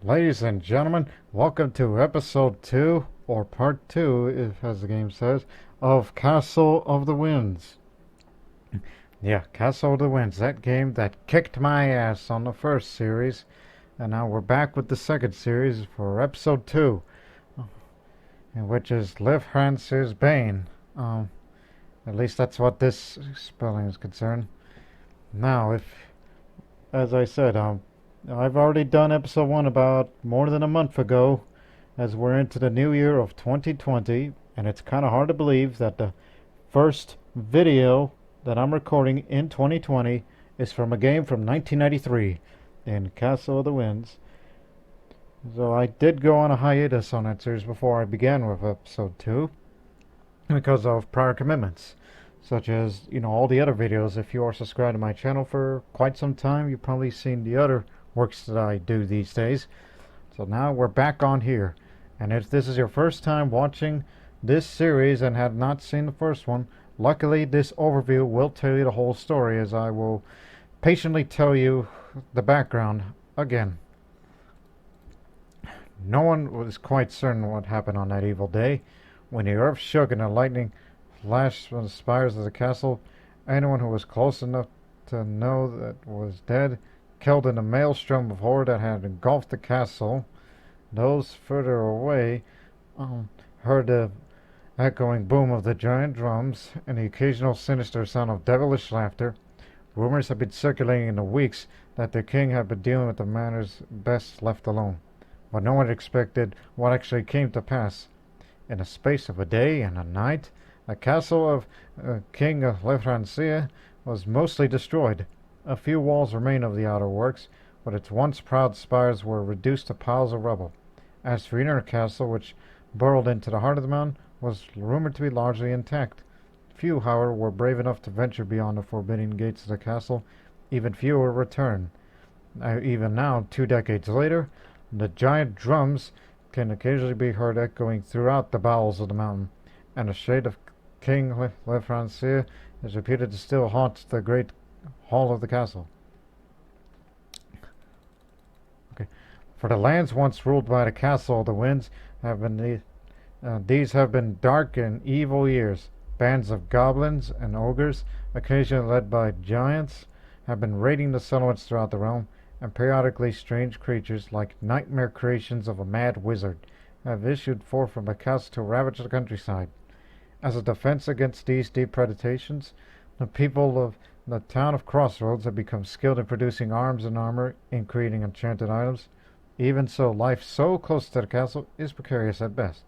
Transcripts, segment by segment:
Ladies and gentlemen, welcome to episode 2, or part 2, if, as the game says, of Castle of the Winds. Yeah, Castle of the Winds, that game that kicked my ass on the first series, and now we're back with the second series for episode 2, which is Liv France's Bane. At least that's what this spelling is concerned. Now, as I said, I've already done episode 1 about more than a month ago, as we're into the new year of 2020, and it's kind of hard to believe that the first video that I'm recording in 2020 is from a game from 1993 in Castle of the Winds. So I did go on a hiatus on that series before I began with episode 2 because of prior commitments, such as, all the other videos. If you are subscribed to my channel for quite some time, you've probably seen the other works that I do these days. So now we're back on here, and if this is your first time watching this series and have not seen the first one, luckily this overview will tell you the whole story, as I will patiently tell you the background again. No one was quite certain what happened on that evil day. When the earth shook and the lightning flashed from the spires of the castle, anyone who was close enough to know that was dead, killed in the maelstrom of horror that had engulfed the castle. Those further away heard the echoing boom of the giant drums and the occasional sinister sound of devilish laughter. Rumors had been circulating in the weeks that the king had been dealing with the matters best left alone, but no one expected what actually came to pass. In the space of a day and a night, the castle of King Le Francia was mostly destroyed. A few walls remained of the outer works, but its once proud spires were reduced to piles of rubble. As for the inner castle, which burrowed into the heart of the mountain, was rumored to be largely intact. Few, however, were brave enough to venture beyond the forbidding gates of the castle. Even fewer returned. Even now, 2 decades later, the giant drums can occasionally be heard echoing throughout the bowels of the mountain, and the shade of King Le Francia is reputed to still haunt the great hall of the castle. For the lands once ruled by the Castle of the Winds these have been dark and evil years. Bands of goblins and ogres, occasionally led by giants, have been raiding the settlements throughout the realm, and periodically strange creatures, like nightmare creations of a mad wizard, have issued forth from the castle to ravage the countryside. As a defense against these deep predations, the people of the town of Crossroads have become skilled in producing arms and armor, in creating enchanted items. Even so, life so close to the castle is precarious at best.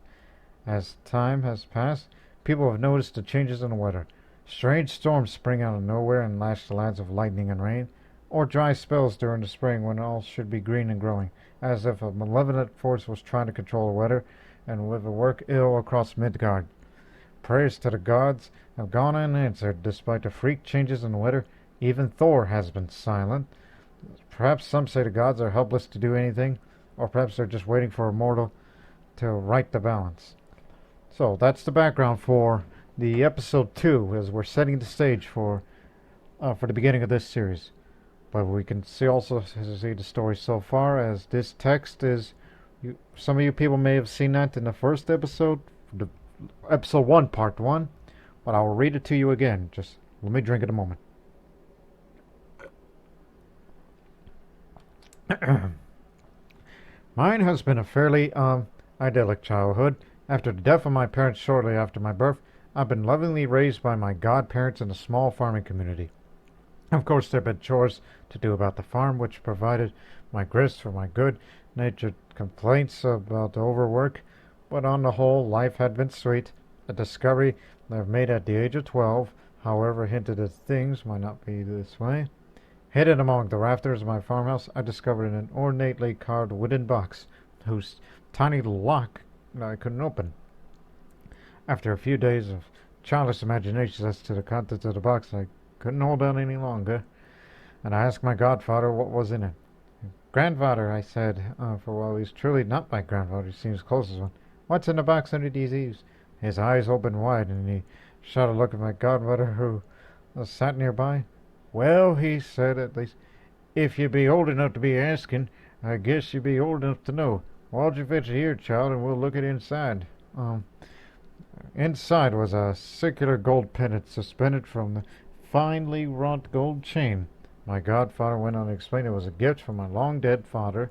As time has passed, people have noticed the changes in the weather. Strange storms spring out of nowhere and lash the lands of lightning and rain, or dry spells during the spring when all should be green and growing, as if a malevolent force was trying to control the weather and would work ill across Midgard. Prayers to the gods have gone unanswered despite the freak changes in the weather. Even Thor has been silent. Perhaps some say the gods are helpless to do anything, or perhaps they're just waiting for a mortal to right the balance. So that's the background for the episode 2, as we're setting the stage for the beginning of this series. But we can also see the story so far, as this text is. Some of you people may have seen that in the first episode, episode 1, part 1, but I'll read it to you again. Just let me drink it a moment. Mine has been a fairly idyllic childhood. After the death of my parents shortly after my birth, I've been lovingly raised by my godparents in a small farming community. Of course, there have been chores to do about the farm, which provided my grist for my good-natured complaints about overwork, but on the whole, life had been sweet. A discovery that I've made at the age of 12, however, hinted that things might not be this way. Hidden among the rafters of my farmhouse, I discovered an ornately carved wooden box, whose tiny lock I couldn't open. After a few days of childish imagination as to the contents of the box, I couldn't hold out any longer, and I asked my godfather what was in it. "Grandfather," I said, for while he's truly not my grandfather, he seems closest one, "what's in the box under these eaves?" His eyes opened wide, and he shot a look at my godmother, who sat nearby. "Well," he said, "at least, if you be old enough to be asking, I guess you be old enough to know. Why'd you fetch it here, child, and we'll look at inside. Inside was a circular gold pendant suspended from the finely wrought gold chain. My godfather went on to explain it was a gift from my long-dead father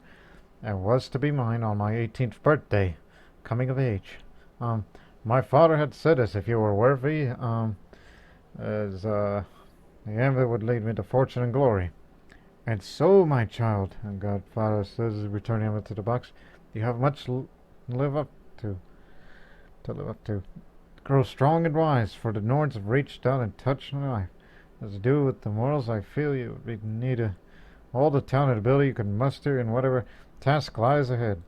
and was to be mine on my 18th birthday, coming of age. My father had said as if you were worthy, the amulet would lead me to fortune and glory. And so, my child, and godfather says, returning him to the box, you have much to live up to. Grow strong and wise, for the Norns have reached out and touched my life. As to do with the morals, I feel you would need all the talent and ability you can muster in whatever task lies ahead.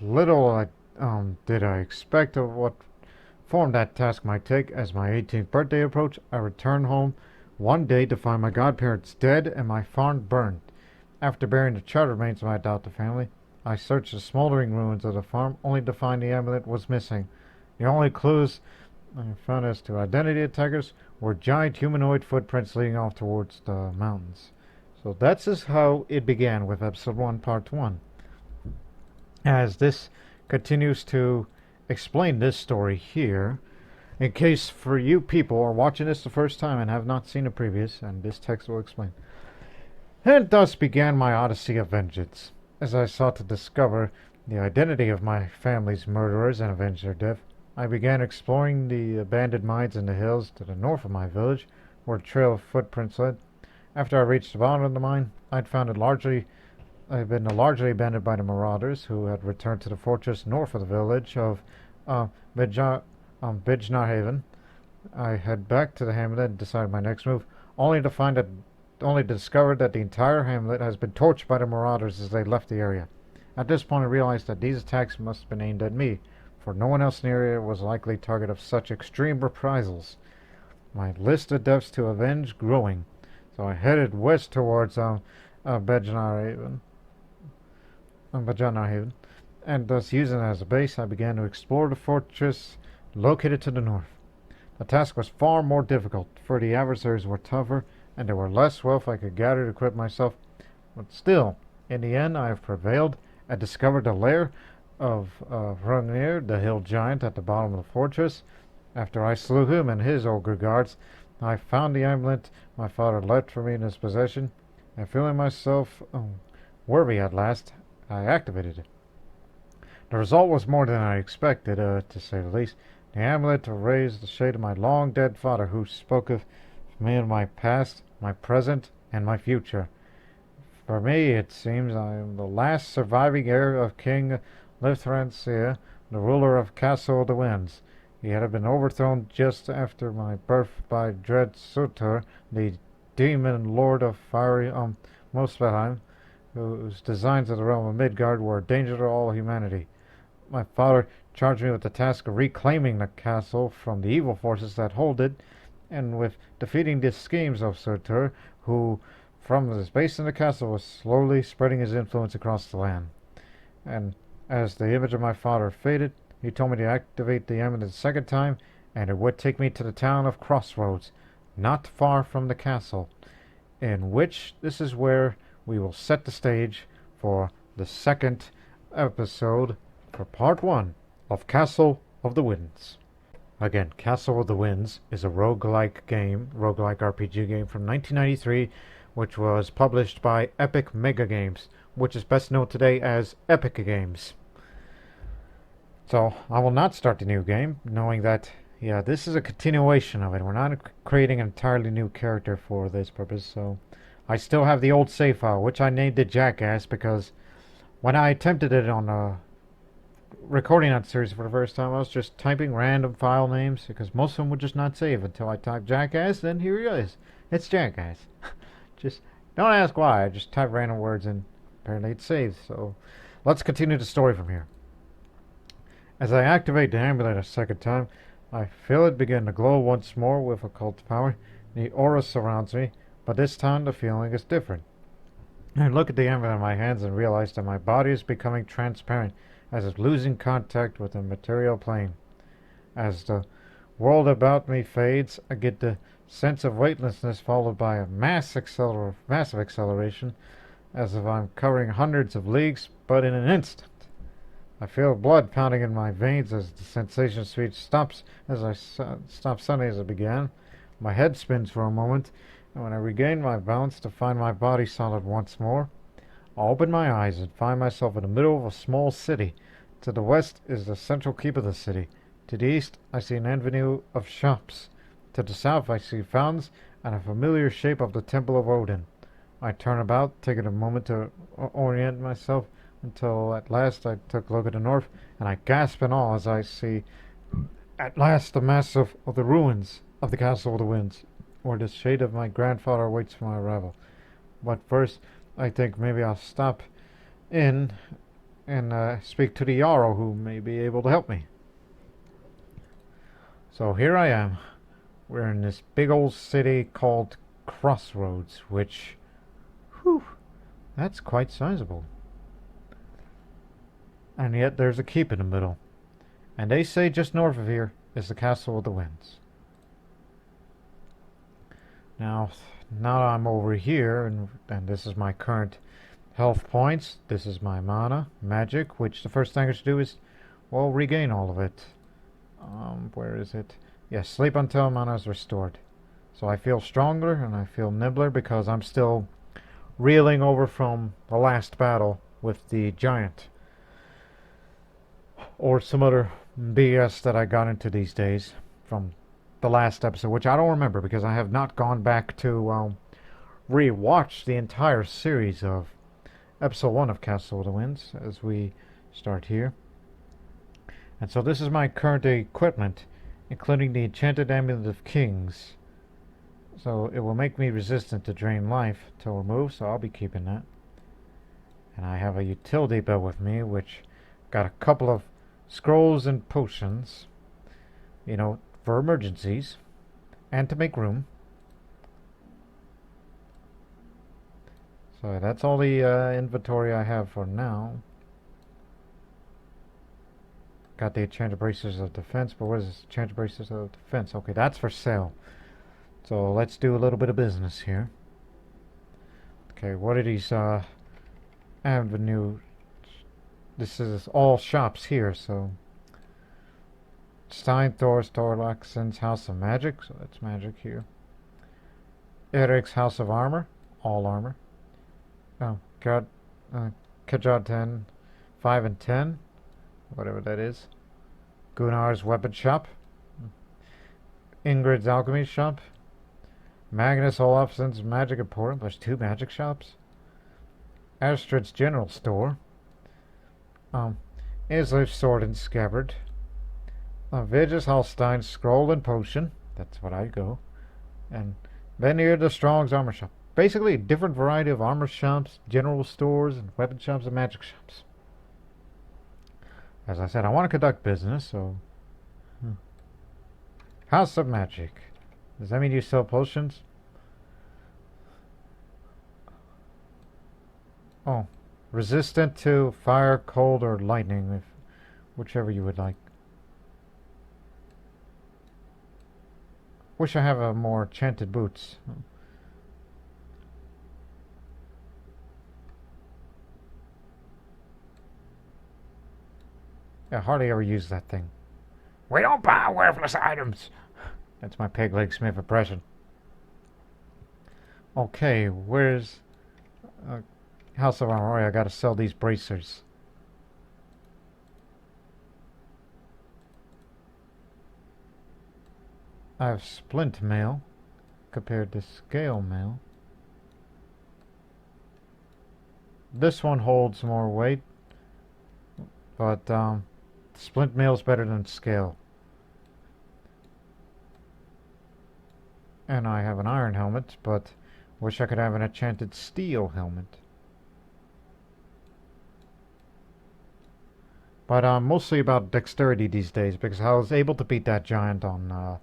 Little did I expect of what form that task might take. As my 18th birthday approached, I returned home one day to find my godparents dead and my farm burned. After burying the charred remains of my adopted family, I searched the smoldering ruins of the farm, only to find the amulet was missing. The only clues I found as to identity attackers were giant humanoid footprints leading off towards the mountains. So that's just how it began with episode 1, part 1. As this continues to explain this story here, in case for you people are watching this the first time and have not seen the previous, and this text will explain. And thus began my odyssey of vengeance, as I sought to discover the identity of my family's murderers and avenge their death. I began exploring the abandoned mines in the hills to the north of my village, where a trail of footprints led. After I reached the bottom of the mine, I'd found it had been largely abandoned by the marauders, who had returned to the fortress north of the village of Bidgnarhaven. I head back to the hamlet and decide my next move, only to discover that the entire hamlet has been torched by the marauders as they left the area. At this point I realized that these attacks must have been aimed at me, for no one else in the area was a likely target of such extreme reprisals. My list of deaths to avenge growing, so I headed west towards Bidgnarhaven, and thus using it as a base, I began to explore the fortress located to the north. The task was far more difficult, for the adversaries were tougher, and there were less wealth I could gather to equip myself. But still, in the end, I have prevailed and discovered the lair of Hrungnir, the hill giant at the bottom of the fortress. After I slew him and his ogre guards, I found the amulet my father left for me in his possession, and feeling myself worthy at last, I activated it. The result was more than I expected, to say the least. The amulet raised the shade of my long-dead father, who spoke of me in my past, my present, and my future. For me, it seems I am the last surviving heir of King Lithranthir, the ruler of Castle of the Winds. He had been overthrown just after my birth by dread Surtur, the demon lord of fiery Muspelheim, whose designs of the realm of Midgard were a danger to all humanity. My father charged me with the task of reclaiming the castle from the evil forces that hold it, and with defeating the schemes of Surtur, who, from his base in the castle, was slowly spreading his influence across the land. And as the image of my father faded, he told me to activate the amulet a second time, and it would take me to the town of Crossroads, not far from the castle, in which this is where we will set the stage for the second episode for part 1 of Castle of the Winds. Again, Castle of the Winds is a roguelike RPG game from 1993, which was published by Epic Mega Games, which is best known today as Epic Games. So, I will not start the new game, knowing that, this is a continuation of it. We're not creating an entirely new character for this purpose, so I still have the old save file, which I named it Jackass, because when I attempted it on recording that series for the first time, I was just typing random file names, because most of them would just not save until I typed Jackass, then here it is. It's Jackass. Just don't ask why, I just type random words and apparently it saves. So let's continue the story from here. As I activate the amulet a second time, I feel it begin to glow once more with occult power. The aura surrounds me, but this time the feeling is different. I look at the amulet in my hands and realize that my body is becoming transparent, as if losing contact with the material plane. As the world about me fades, I get the sense of weightlessness followed by a massive acceleration, as if I'm covering hundreds of leagues, but in an instant. I feel blood pounding in my veins as the sensation speed stops as I stop suddenly as it began. My head spins for a moment, and when I regain my balance to find my body solid once more, I open my eyes and find myself in the middle of a small city. To the west is the central keep of the city. To the east, I see an avenue of shops. To the south, I see fountains and a familiar shape of the Temple of Odin. I turn about, taking a moment to orient myself, until at last I took a look at the north, and I gasp in awe as I see at last the mass of the ruins of the Castle of the Winds, where the shade of my grandfather awaits for my arrival. But first, I think maybe I'll stop in and speak to the Jarl, who may be able to help me. So here I am. We're in this big old city called Crossroads, which, whew, that's quite sizable. And yet there's a keep in the middle. And they say just north of here is the Castle of the Winds. Now that I'm over here, and this is my current health points, this is my mana, magic, which the first thing I should do is, well, regain all of it. Where is it? Yes, sleep until mana is restored. So I feel stronger and I feel nimbler because I'm still reeling over from the last battle with the giant. Or some other BS that I got into these days from the last episode, which I don't remember because I have not gone back to re-watch the entire series of episode 1 of Castle of the Winds as we start here. And so this is my current equipment, including the Enchanted Amulet of Kings. So it will make me resistant to drain life till removed, so I'll be keeping that. And I have a utility belt with me, which got a couple of scrolls and potions, you know, for emergencies and to make room. So that's all the inventory I have for now. Got the Enchanted Bracers of Defense, but what is Enchanted Bracers of Defense? Okay, that's for sale. So let's do a little bit of business here. Okay, what are these avenue? This is all shops here, so Steinthor's Thorlaxon's House of Magic, so that's magic here. Eric's House of Armor, all armor. Oh, God, Kajad 10, 5 and 10, whatever that is. Gunnar's Weapon Shop. Ingrid's Alchemy Shop. Magnus Olafsson's Magic Emporium. There's 2 magic shops. Astrid's General Store. Islif's Sword and Scabbard. Vigus Hallstein's Scroll and Potion. That's what I go. And Vanir the Strong's Armor Shop. Basically a different variety of armor shops, general stores, and weapon shops and magic shops. As I said, I want to conduct business, so... House of Magic. Does that mean you sell potions? Oh. Resistant to fire, cold, or lightning, whichever you would like. Wish I have a more enchanted boots. I hardly ever use that thing. We don't buy worthless items. That's my Peg Leg Smith impression. Okay, where's House of Armor? I gotta sell these bracers. I have splint mail compared to scale mail. This one holds more weight, but splint mail is better than scale. And I have an iron helmet, but wish I could have an enchanted steel helmet. But mostly about dexterity these days, because I was able to beat that giant on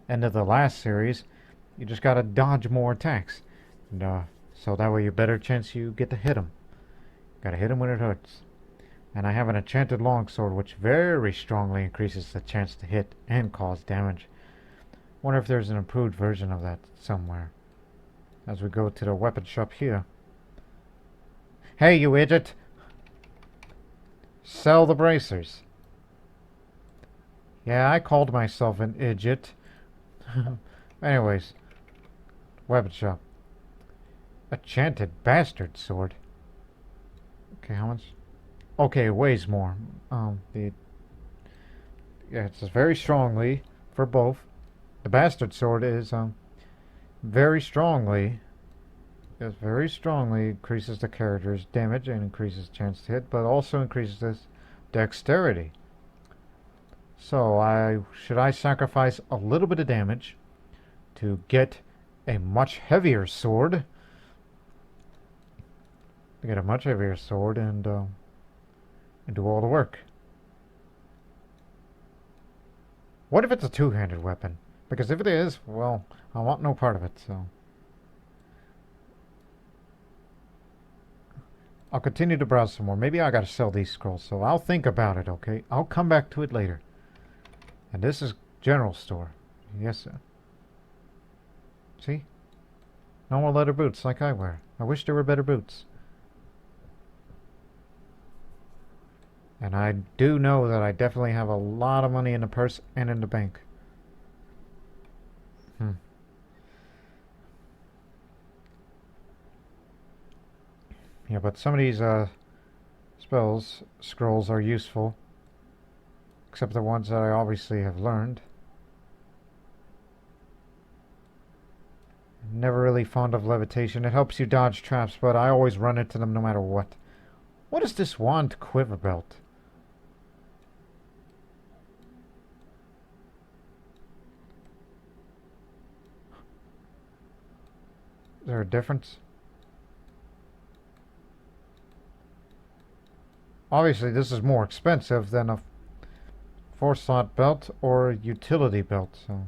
end of the last series. You just gotta dodge more attacks, and so that way you better chance you get to hit him. Gotta hit him when it hurts. And I have an enchanted longsword, which very strongly increases the chance to hit and cause damage. Wonder if there's an improved version of that somewhere. As we go to the weapon shop here. Hey, you idiot! Sell the bracers. Yeah, I called myself an idiot. Anyways, weapon shop. Enchanted bastard sword. Okay, how much? Okay, it weighs more. Yeah, it says very strongly for both. The bastard sword is very strongly. Yes, very strongly increases the character's damage and increases chance to hit, but also increases this dexterity. So should I sacrifice a little bit of damage to get a much heavier sword? To get a much heavier sword and do all the work. What if it's a two-handed weapon? Because if it is, well, I want no part of it, so. I'll continue to browse some more. Maybe I gotta sell these scrolls, so I'll think about it, okay? I'll come back to it later. And this is general store. Yes, sir. See? No more leather boots like I wear. I wish there were better boots. And I do know that I definitely have a lot of money in the purse and in the bank. Yeah, but some of these scrolls are useful. Except the ones that I obviously have learned. Never really fond of levitation. It helps you dodge traps, but I always run into them no matter what. What is this wand quiver belt? Is there a difference? Obviously, this is more expensive than a 4-slot belt or a utility belt, so.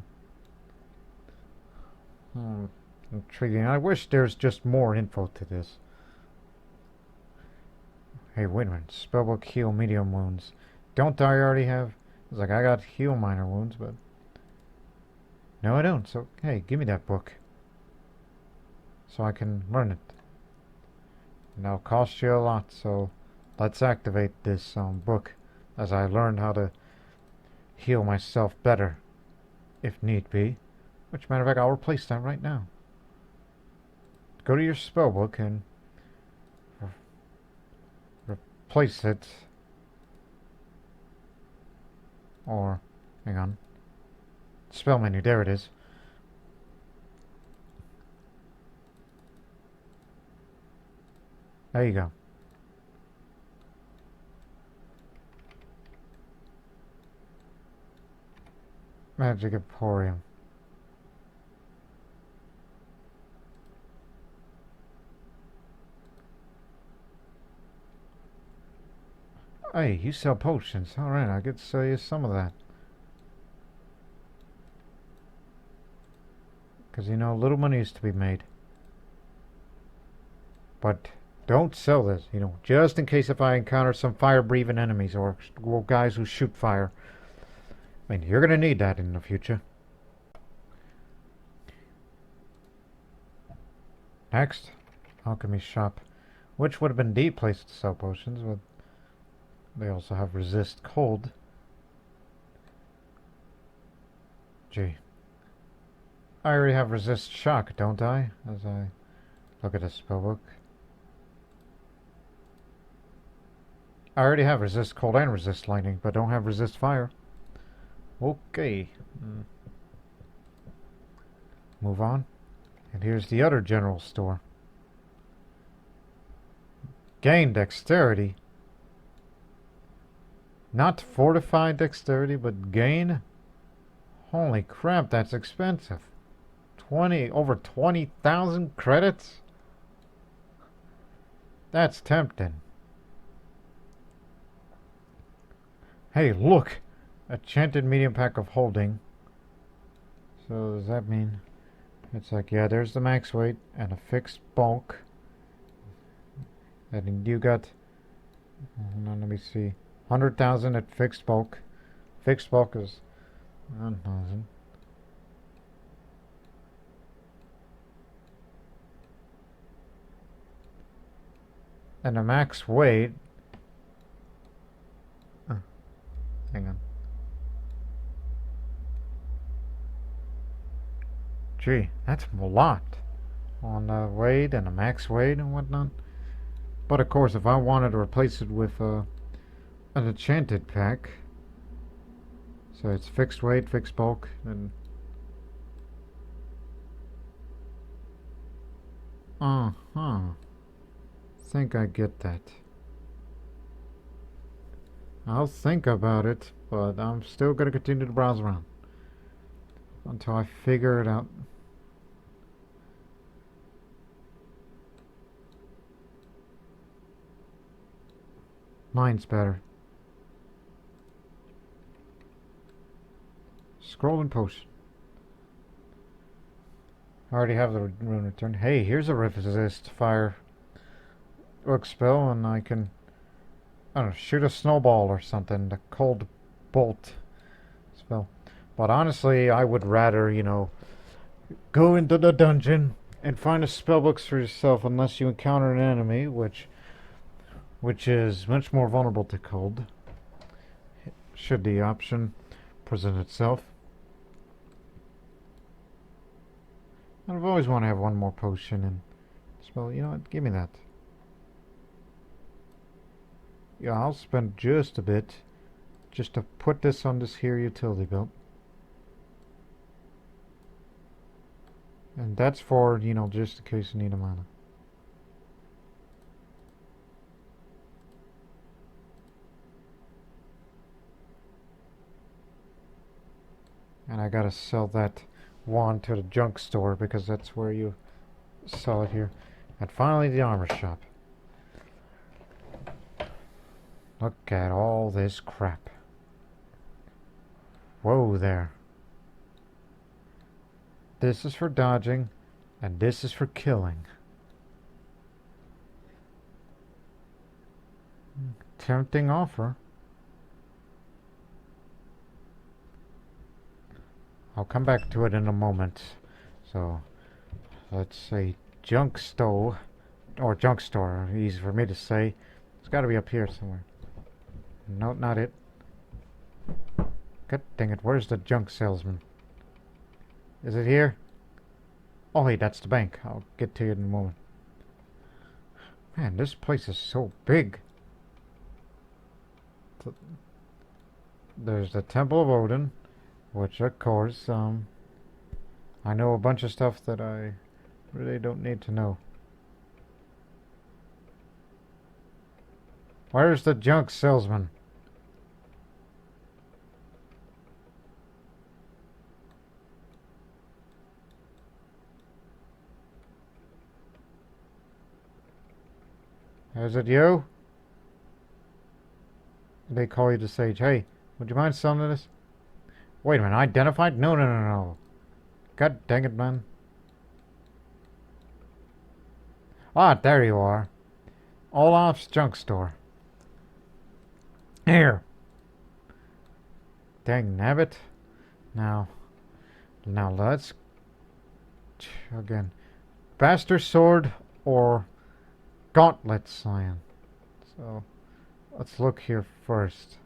Intriguing. I wish there's just more info to this. Hey, wait a minute. Spellbook heal medium wounds. Don't I already have? It's like I got heal minor wounds, but. No, I don't. So, hey, give me that book. So I can learn it. And that'll cost you a lot, so let's activate this book as I learn how to heal myself better, if need be. Which, matter of fact, I'll replace that right now. Go to your spellbook and replace it. Or, hang on. Spell menu, there it is. There you go. Magic Emporium. Hey, you sell potions. Alright, I could sell you some of that. Because, you know, little money is to be made. But don't sell this, you know, just in case if I encounter some fire-breathing enemies or guys who shoot fire. I mean, you're going to need that in the future. Next, Alchemy Shop. Which would have been the place to sell potions, but they also have resist cold. Gee. I already have resist shock, don't I? As I look at the spellbook. I already have resist cold and resist lightning, but don't have resist fire. Okay. Move on. And here's the other general store. Gain dexterity. Not fortified dexterity, but gain? Holy crap, that's expensive. Over 20,000 credits? That's tempting. Hey, look! Enchanted medium pack of holding. So does that mean it's like, yeah, there's the max weight and a fixed bulk. And you got, let me see, 100,000 at fixed bulk. Fixed bulk is 1,000. and a max weight. Hang on. Gee, that's a lot on weight and a max weight and whatnot. But of course, if I wanted to replace it with an enchanted pack, so it's fixed weight, fixed bulk, and think I get that. I'll think about it, but I'm still gonna continue to browse around until I figure it out. Mine's better. Scroll and potion. I already have the rune return. Hey, here's a resist fire work spell, and I can, I don't know, shoot a snowball or something. The cold bolt spell. But honestly, I would rather, go into the dungeon and find a spellbook for yourself, unless you encounter an enemy, which is much more vulnerable to cold, should the option present itself. And I've always wanted to have one more potion and spell. You know what? Give me that. Yeah, I'll spend just a bit just to put this on this here utility belt. And that's for, just in case you need a mana. And I gotta sell that wand to the junk store because that's where you sell it here. And finally, the armor shop. Look at all this crap. Whoa there. This is for dodging, and this is for killing. Tempting offer. I'll come back to it in a moment. So, let's say junk store, or junk store, easy for me to say. It's gotta be up here somewhere. No, not it. God dang it, where's the junk salesman? Is it here? Oh, hey, that's the bank. I'll get to it in a moment. Man, this place is so big. There's the Temple of Odin, which, of course, I know a bunch of stuff that I really don't need to know. Where's the junk salesman? Is it you? They call you the sage. Hey, would you mind selling this? Wait a minute, identified? No, no, no, no. God dang it, man. Ah, there you are. Olaf's junk store. Here. Dang nabbit. Now let's again. Bastard sword or gauntlet scion. So let's look here first.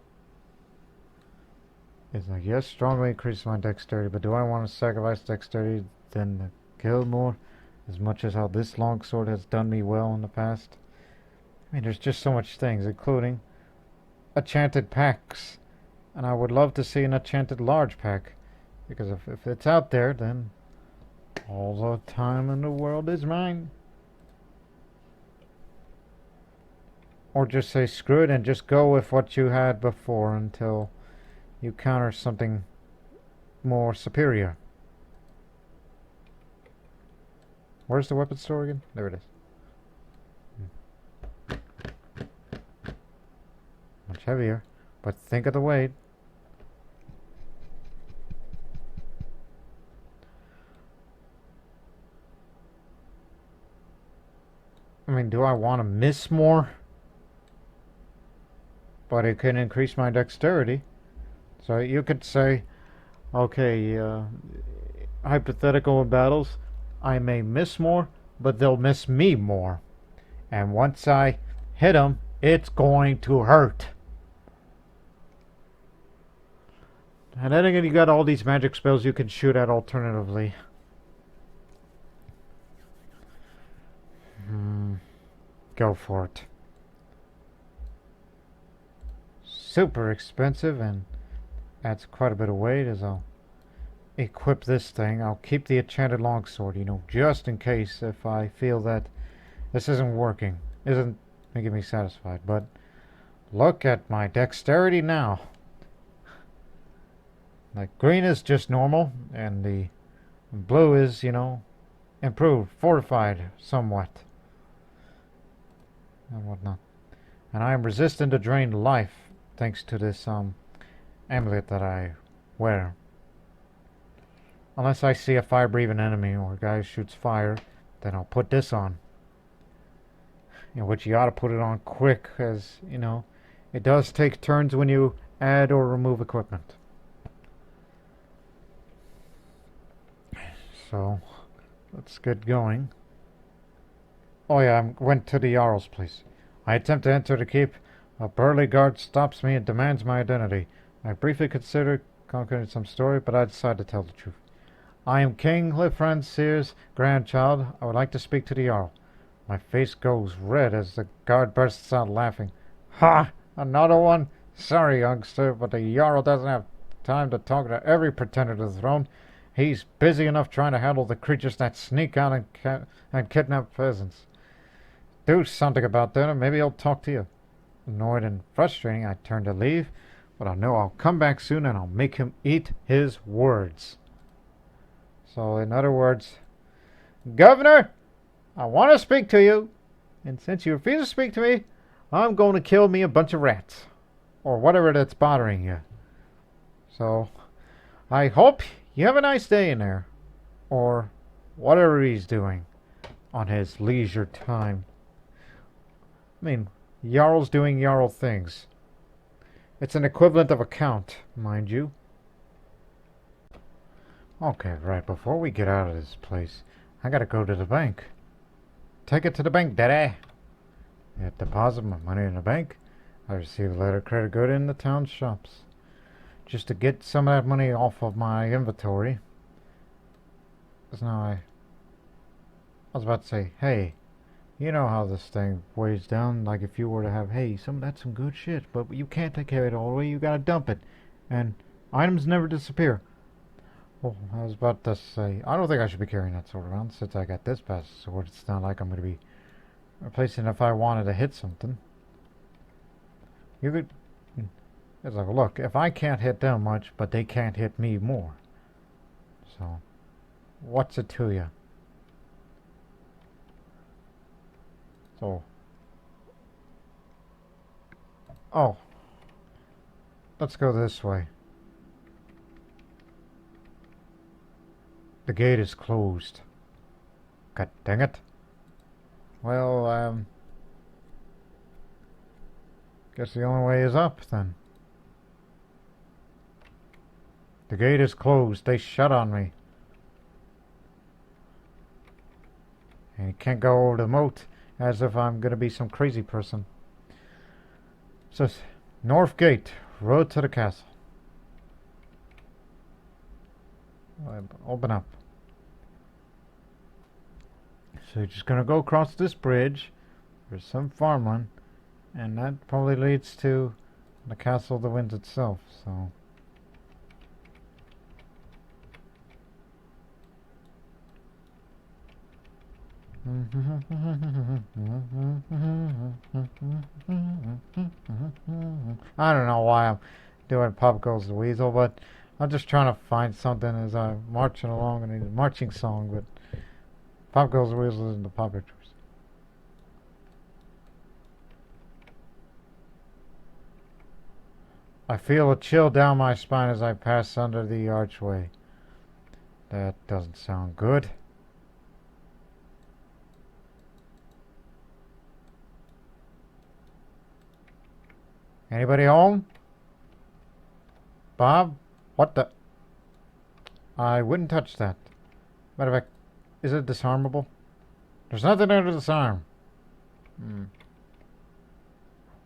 It's like, yes, strongly increase my dexterity, but do I want to sacrifice dexterity then kill more? As much as how this longsword has done me well in the past. I mean, there's just so much things, including enchanted packs. And I would love to see an enchanted large pack. Because if it's out there, then all the time in the world is mine. Or just say screw it and just go with what you had before until you counter something more superior. Where's the weapon store again? There it is. Much heavier, but think of the weight. I mean, do I want to miss more? But it can increase my dexterity. So you could say, okay, hypothetical battles, I may miss more, but they'll miss me more. And once I hit him, it's going to hurt. And then again, you got all these magic spells you can shoot at alternatively. Go for it. Super expensive and adds quite a bit of weight as I'll equip this thing. I'll keep the enchanted longsword, just in case if I feel that this isn't working, isn't making me satisfied. But look at my dexterity now. Like, green is just normal, and the blue is, improved, fortified somewhat, and whatnot. And I am resistant to drained life, thanks to this amulet that I wear. Unless I see a fire-breathing enemy or a guy who shoots fire, then I'll put this on. Which you ought to put it on quick, as, it does take turns when you add or remove equipment. So, let's get going. Oh yeah, I went to the Jarl's place. I attempt to enter the keep. A burly guard stops me and demands my identity. I briefly considered concocting some story, but I decide to tell the truth. I am King Lifran Seer's grandchild. I would like to speak to the Jarl. My face goes red as the guard bursts out laughing. Ha! Another one? Sorry, youngster, but the Jarl doesn't have time to talk to every pretender to the throne. He's busy enough trying to handle the creatures that sneak out and kidnap peasants. Do something about that, and maybe he'll talk to you. Annoyed and frustrating, I turn to leave, but I know I'll come back soon and I'll make him eat his words. So, in other words, Governor, I want to speak to you, and since you refuse to speak to me, I'm going to kill me a bunch of rats, or whatever that's bothering you. So, I hope you have a nice day in there, or whatever he's doing on his leisure time. I mean, Jarl's doing Jarl things. It's an equivalent of a count, mind you. Okay, right, before we get out of this place, I gotta go to the bank. Take it to the bank, Daddy. I deposit my money in the bank. I receive a letter of credit good in the town shops. Just to get some of that money off of my inventory. Because now I was about to say, hey, you know how this thing weighs down, like if you were to have, hey, that's some good shit, but you can't take care of it all the way, you gotta dump it. And items never disappear. Well, I was about to say, I don't think I should be carrying that sword around, since I got this bastard sword. It's not like I'm gonna be replacing it if I wanted to hit something. You could... It's like, look, if I can't hit them much, but they can't hit me more. So, what's it to you? So, oh, let's go this way. The gate is closed. God dang it. Well, guess the only way is up then. The gate is closed. They shut on me. And you can't go over the moat as if I'm going to be some crazy person. So, North Gate, road to the castle. Open up. So you're just going to go across this bridge. There's some farmland. And that probably leads to the Castle of the Winds itself, so... I don't know why I'm doing Pop Goes the Weasel, but I'm just trying to find something as I'm marching along. I need a marching song, but Pop Goes the Weasel isn't the popular choice. I feel a chill down my spine as I pass under the archway. That doesn't sound good. Anybody home? Bob? What the? I wouldn't touch that. Matter of fact, is it disarmable? There's nothing there to disarm.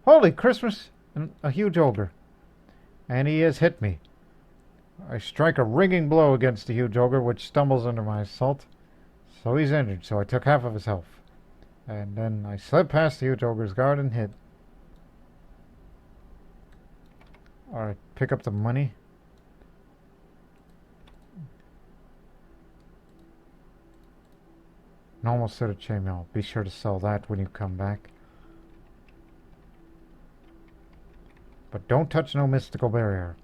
Holy Christmas! A huge ogre. And he has hit me. I strike a ringing blow against the huge ogre, which stumbles under my assault. So he's injured, so I took half of his health. And then I slid past the huge ogre's guard and hit. Alright, pick up the money. Normal set of chainmail. Be sure to sell that when you come back. But don't touch no mystical barrier.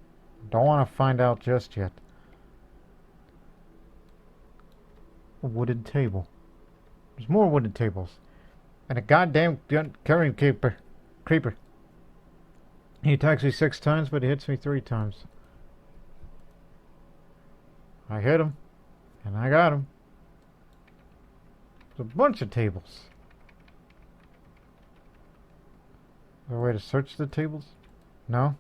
Don't want to find out just yet. A wooden table. There's more wooden tables. And a goddamn carrion creeper. He attacks me 6 times, but he hits me 3 times. I hit him. And I got him. There's a bunch of tables. Is there a way to search the tables? No?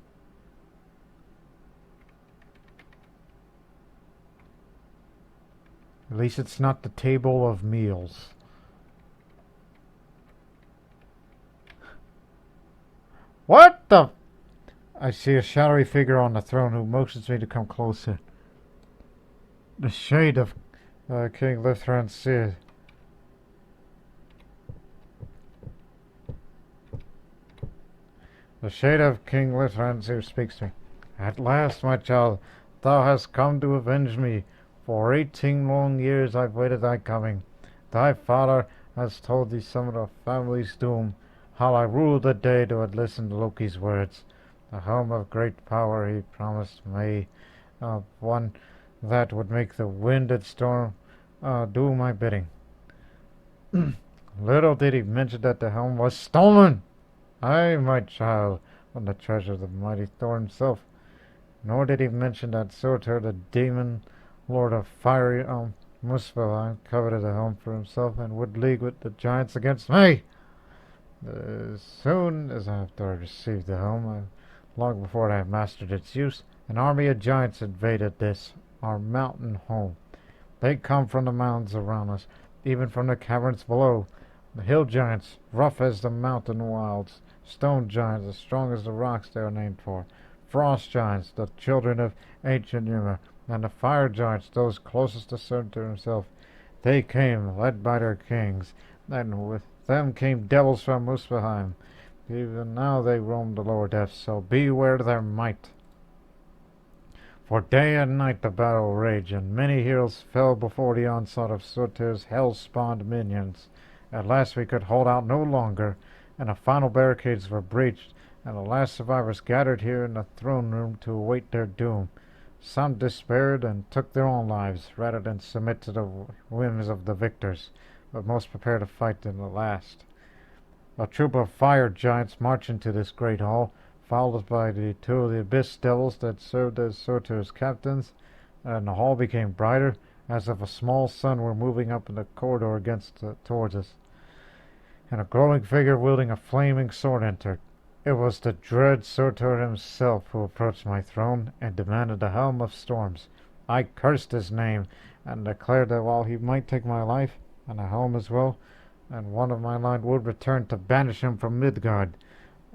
At least it's not the table of meals. What the? I see a shadowy figure on the throne who motions me to come closer. The shade of King Lithran'Cir. The shade of King Lithran'Cir speaks to me. At last, my child, thou hast come to avenge me. For 18 long years I've waited thy coming. Thy father has told thee some of the family's doom, how I ruled the day to had listened to Loki's words. The helm of great power he promised me, one that would make the wind and storm do my bidding. Little did he mention that the helm was stolen. Aye, my child, from the treasure of the mighty Thor himself. Nor did he mention that Surtur, the demon lord of fiery Muspelheim, coveted the helm for himself and would league with the giants against me. As soon as after I received the helm, long before I had mastered its use, an army of giants invaded this, our mountain home. They come from the mountains around us, even from the caverns below. The hill giants, rough as the mountain wilds. Stone giants, as strong as the rocks they are named for. Frost giants, the children of ancient Yma. And the fire giants, those closest to Surtur himself. They came, led by their kings, and with them came devils from Muspelheim. Even now they roam the lower depths, so beware their might. For day and night the battle raged, and many heroes fell before the onslaught of Surtur's hell-spawned minions. At last we could hold out no longer, and the final barricades were breached, and the last survivors gathered here in the throne room to await their doom. Some despaired and took their own lives, rather than submit to the whims of the victors, but most prepared to fight in the last. A troop of fire giants marched into this great hall, followed by the 2 of the abyss devils that served as Surtur's captains, and the hall became brighter, as if a small sun were moving up in the corridor towards us. And a glowing figure wielding a flaming sword entered. It was the dread Surtur himself who approached my throne and demanded the Helm of Storms. I cursed his name and declared that while he might take my life, and the helm as well, and one of my line would return to banish him from Midgard.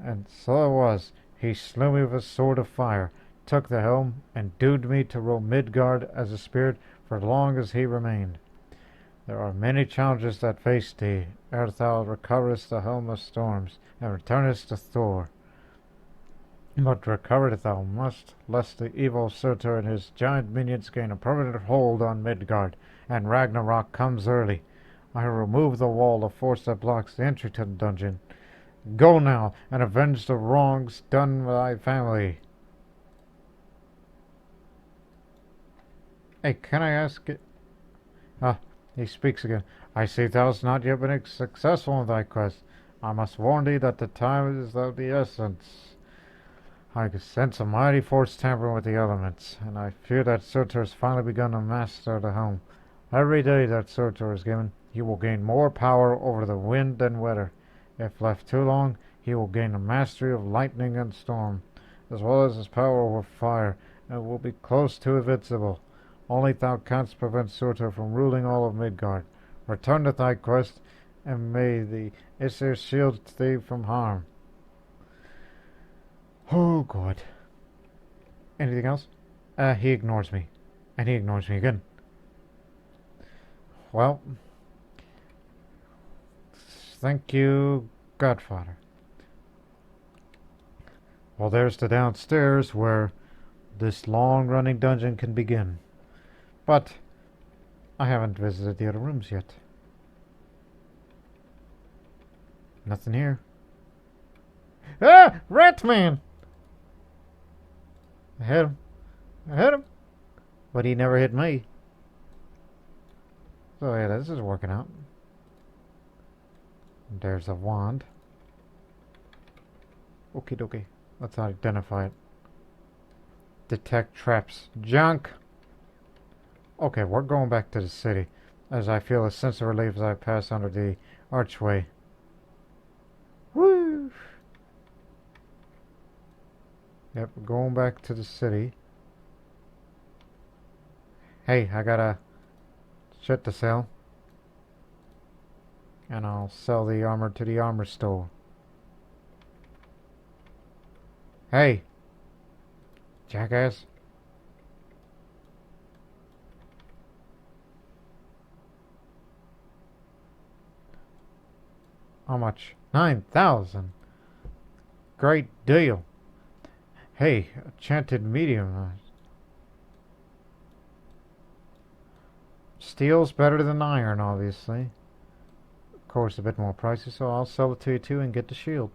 And so it was. He slew me with a sword of fire, took the helm, and doomed me to rule Midgard as a spirit for as long as he remained. There are many challenges that face thee, ere thou recoverest the Helm of Storms, and returnest to Thor. But recover it thou must, lest the evil Surtur and his giant minions gain a permanent hold on Midgard, and Ragnarok comes early. I have removed the wall of force that blocks the entry to the dungeon. Go now, and avenge the wrongs done by thy family. Hey, can I ask it? He speaks again. I see thou hast not yet been successful in thy quest. I must warn thee that the time is of the essence. I can sense a mighty force tampering with the elements, and I fear that Surtur has finally begun to master the helm. Every day that Surtur is given, he will gain more power over the wind and weather. If left too long, he will gain the mastery of lightning and storm, as well as his power over fire, and will be close to invincible. Only thou canst prevent Surtur from ruling all of Midgard. Return to thy quest, and may the Aesir shield thee from harm. Oh, God. Anything else? He ignores me. And he ignores me again. Well, thank you, Godfather. Well, there's the downstairs where this long-running dungeon can begin. But I haven't visited the other rooms yet. Nothing here. Ah! Ratman! I hit him. I hit him. But he never hit me. So yeah, this is working out. There's a wand. Okie dokie. Let's identify it. Detect traps. Junk! Okay, we're going back to the city, as I feel a sense of relief as I pass under the archway. Woo! Yep, we're going back to the city. Hey, I got a shit to sell. And I'll sell the armor to the armor store. Hey! Jackass. How much? 9,000. Great deal. Hey, enchanted medium. Steel's better than iron, obviously. Of course, a bit more pricey, so I'll sell it to you too and get the shield.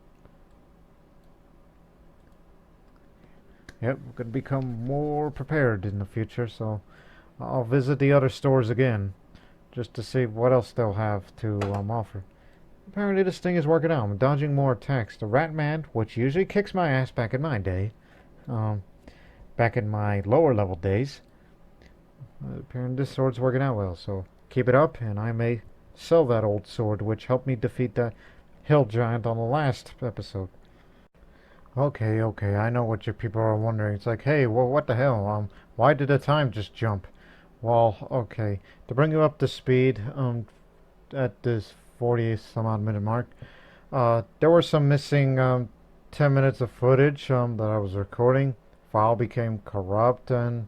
Yep, we're going to become more prepared in the future, so I'll visit the other stores again just to see what else they'll have to offer. Apparently this thing is working out. I'm dodging more attacks. The Ratman, which usually kicks my ass back in my day, back in my lower level days, apparently this sword's working out well, so keep it up and I may sell that old sword which helped me defeat the hill giant on the last episode. Okay, I know what you people are wondering. It's like, hey, well, what the hell? Why did the time just jump? Well, okay, to bring you up to speed, at this 40 some odd minute mark, there were some missing 10 minutes of footage that I was recording. File became corrupt, and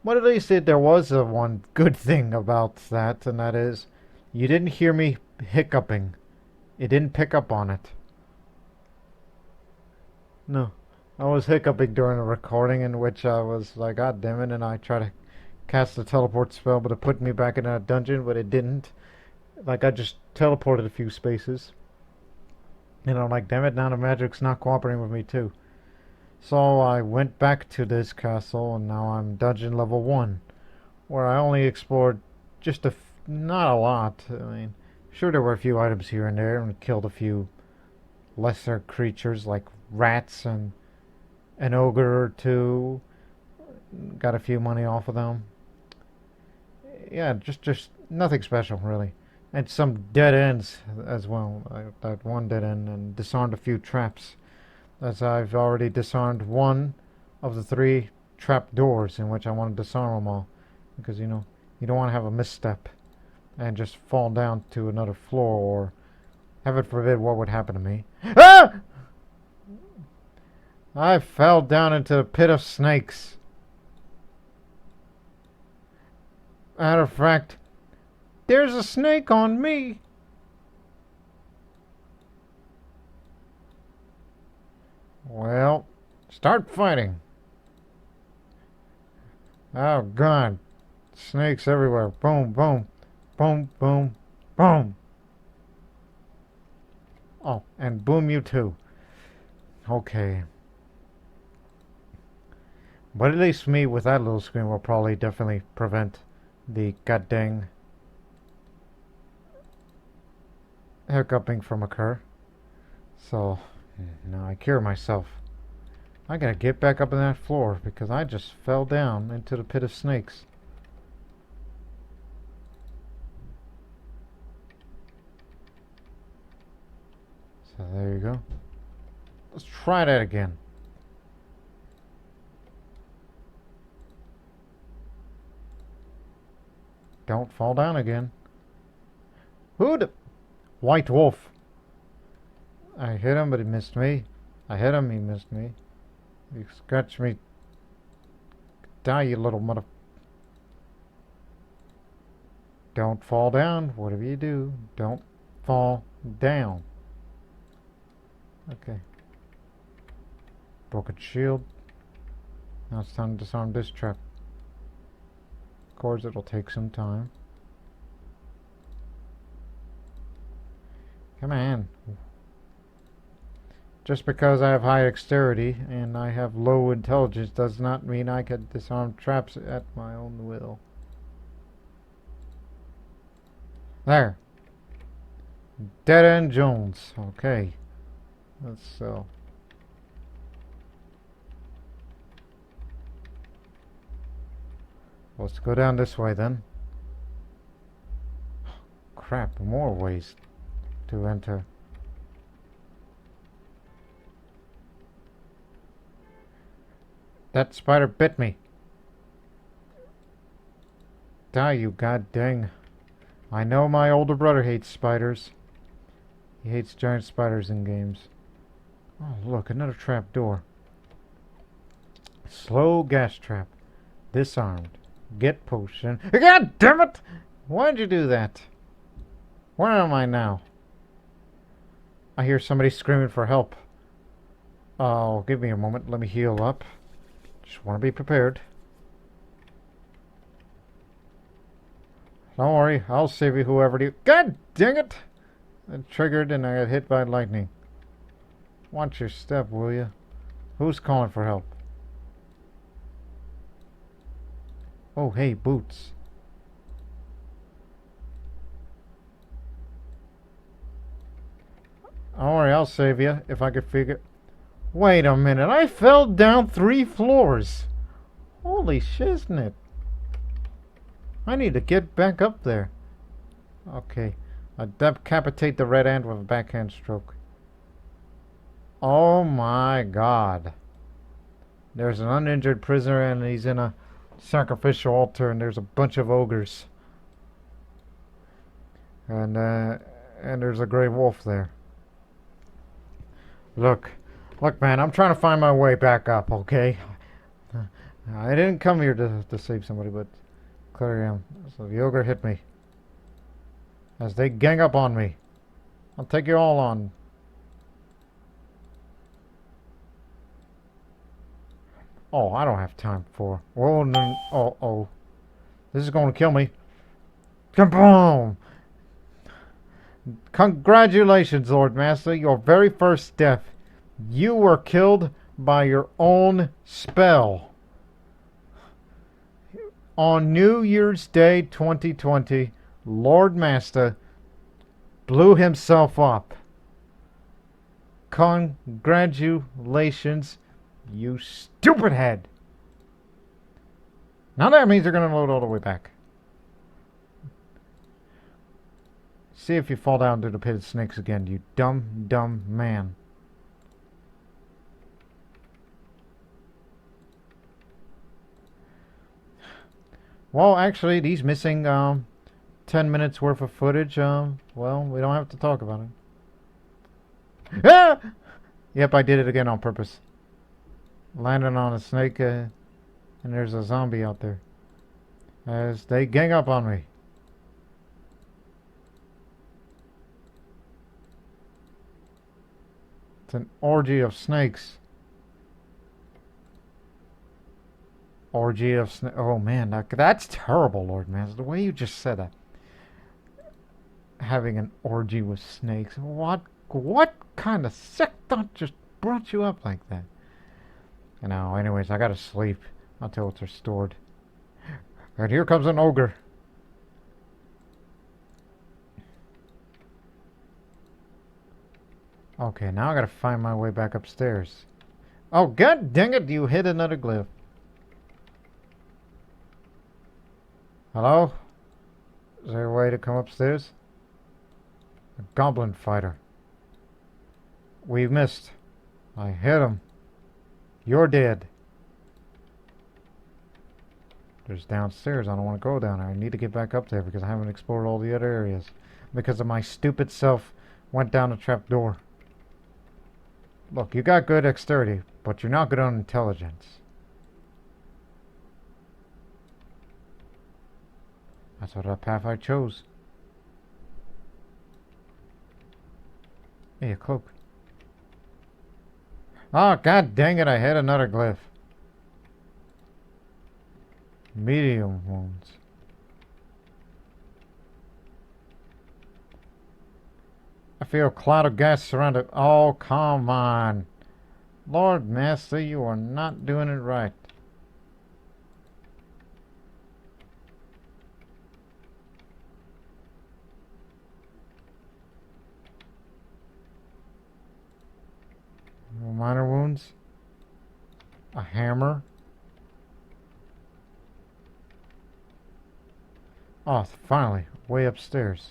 but at least there was one good thing about that, and that is you didn't hear me hiccuping. It didn't pick up on it. No, I was hiccuping during a recording in which I was like, God damn it, and I tried to cast a teleport spell, but it put me back in that dungeon, but it didn't. Like, I just teleported a few spaces. And I'm like, damn it, now the magic's not cooperating with me too. So I went back to this castle, and now I'm dungeon level 1, where I only explored just not a lot. I mean, sure there were a few items here and there, and killed a few lesser creatures like rats and an ogre or two. Got a few money off of them. Yeah, just nothing special really. And some dead ends as well. That one dead end, and disarmed a few traps, as I've already disarmed one of the 3 trap doors in which I want to disarm them all, because you don't want to have a misstep and just fall down to another floor, or heaven forbid what would happen to me. Ah! I fell down into a pit of snakes. Matter of fact, there's a snake on me. Well, start fighting. Oh, God. Snakes everywhere. Boom, boom, boom, boom, boom. Oh, and boom you too. Okay. But at least me with that little screen will probably definitely prevent the goddamn hiccuping from occur. So, now I cure myself. I gotta get back up on that floor because I just fell down into the pit of snakes. So there you go. Let's try that again. Don't fall down again. Who the... White Wolf. I hit him, but he missed me. I hit him, he missed me. You scratch me. Die, you little mother... Don't fall down. Whatever you do, don't fall down. Okay. Broken shield. Now it's time to disarm this trap. Of course, it'll take some time. Come on. Just because I have high dexterity and I have low intelligence does not mean I can disarm traps at my own will. There. Dead End Jones. Okay. Let's let's go down this way then. Crap, more ways to enter. That spider bit me. Die, you god dang. I know my older brother hates spiders. He hates giant spiders in games. Oh, look, another trap door. Slow gas trap. Disarmed. Get potion. God damn it! Why'd you do that? Where am I now? I hear somebody screaming for help. Oh, give me a moment. Let me heal up. Just want to be prepared. Don't worry. I'll save you, whoever you... God dang it! It triggered and I got hit by lightning. Watch your step, will you? Who's calling for help? Oh, hey, boots. Don't worry, I'll save you if I could figure... Wait a minute, I fell down 3 floors. Holy shiznit. I need to get back up there. Okay, I decapitate the red ant with a backhand stroke. Oh my god. There's an uninjured prisoner and he's in a sacrificial altar and there's a bunch of ogres. And there's a grey wolf there. Look, man, I'm trying to find my way back up, okay? I didn't come here to save somebody, but clearly I am. So the ogre hit me. As they gang up on me. I'll take you all on. Oh, I don't have time for... Whoa, no, oh. This is going to kill me. Kaboom! Congratulations, Lord Master. Your very first death. You were killed by your own spell. On New Year's Day 2020, Lord Master blew himself up. Congratulations, you stupid head. Now that means they're going to load all the way back. See if you fall down to the pit of snakes again, you dumb man. Well, actually, he's missing 10 minutes worth of footage. Well, we don't have to talk about it. Ah! Yep, I did it again on purpose. Landing on a snake, and there's a zombie out there. As they gang up on me. It's an orgy of snakes. Orgy of snakes. Oh man, that's terrible, Lord Master. The way you just said that. Having an orgy with snakes. What kind of sick thought just brought you up like that? You know, anyways, I gotta sleep until it's restored. And here comes an ogre. Okay, now I gotta find my way back upstairs. Oh, god dang it, you hit another glyph. Hello? Is there a way to come upstairs? A goblin fighter. We missed. I hit him. You're dead. There's downstairs. I don't want to go down there. I need to get back up there because I haven't explored all the other areas. Because of my stupid self went down a trap door. Look, you got good dexterity, but you're not good on intelligence. That's what the path I chose. Hey, a cloak. Oh, god dang it, I hit another glyph. Medium wounds. I feel a cloud of gas surrounded. Oh, come on. Lord Master, you are not doing it right. Minor wounds. A hammer. Oh, finally, way upstairs.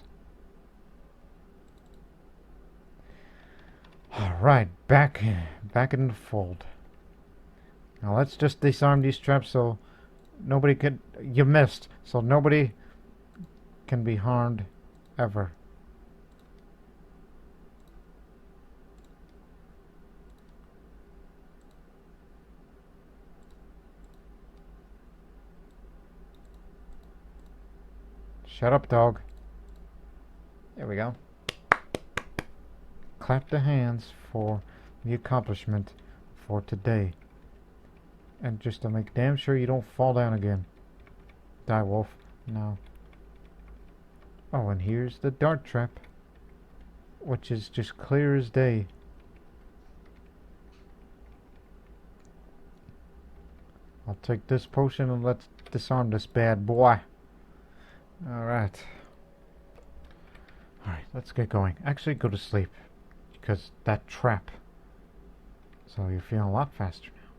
Alright, back in the fold. Now let's just disarm these traps so nobody could... You missed, so nobody can be harmed ever. Shut up, dog. There we go. Clap the hands for the accomplishment for today. And just to make damn sure you don't fall down again. Die, wolf. No. Oh, and here's the dart trap, which is just clear as day. I'll take this potion and let's disarm this bad boy. Alright. Alright, let's get going. Actually, go to sleep. Because that trap. So you're feeling a lot faster now.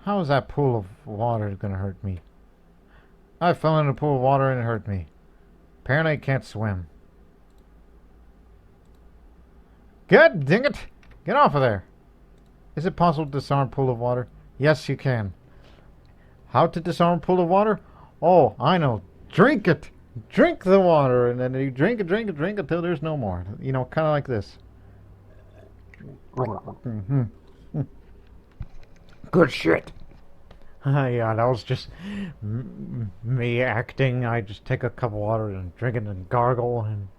How is that pool of water gonna hurt me? I fell in a pool of water and it hurt me. Apparently I can't swim. God dang it! Get off of there! Is it possible to disarm a pool of water? Yes, you can. How to disarm a pool of water? Oh, I know. Drink it! Drink the water, and then you drink it until there's no more. You know, kind of like this. Mm-hmm. Good shit. Yeah, that was just me acting. I just take a cup of water and drink it and gargle and...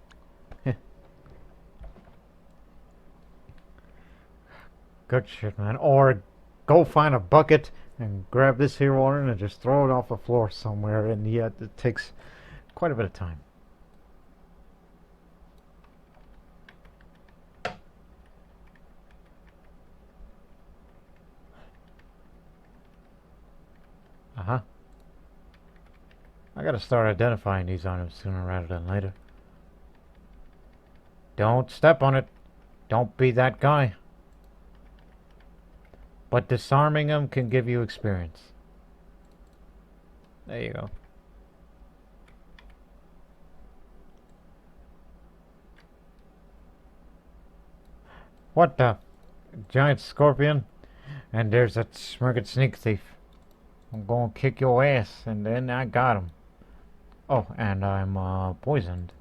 Good shit, man. Or go find a bucket and grab this here water and just throw it off the floor somewhere, and yet it takes quite a bit of time. I gotta start identifying these items sooner rather than later. Don't step on it. Don't be that guy. But disarming them can give you experience. There you go. What the? Giant scorpion? And there's that smirking sneak thief. I'm gonna kick your ass, and then I got him. Oh, and I'm poisoned.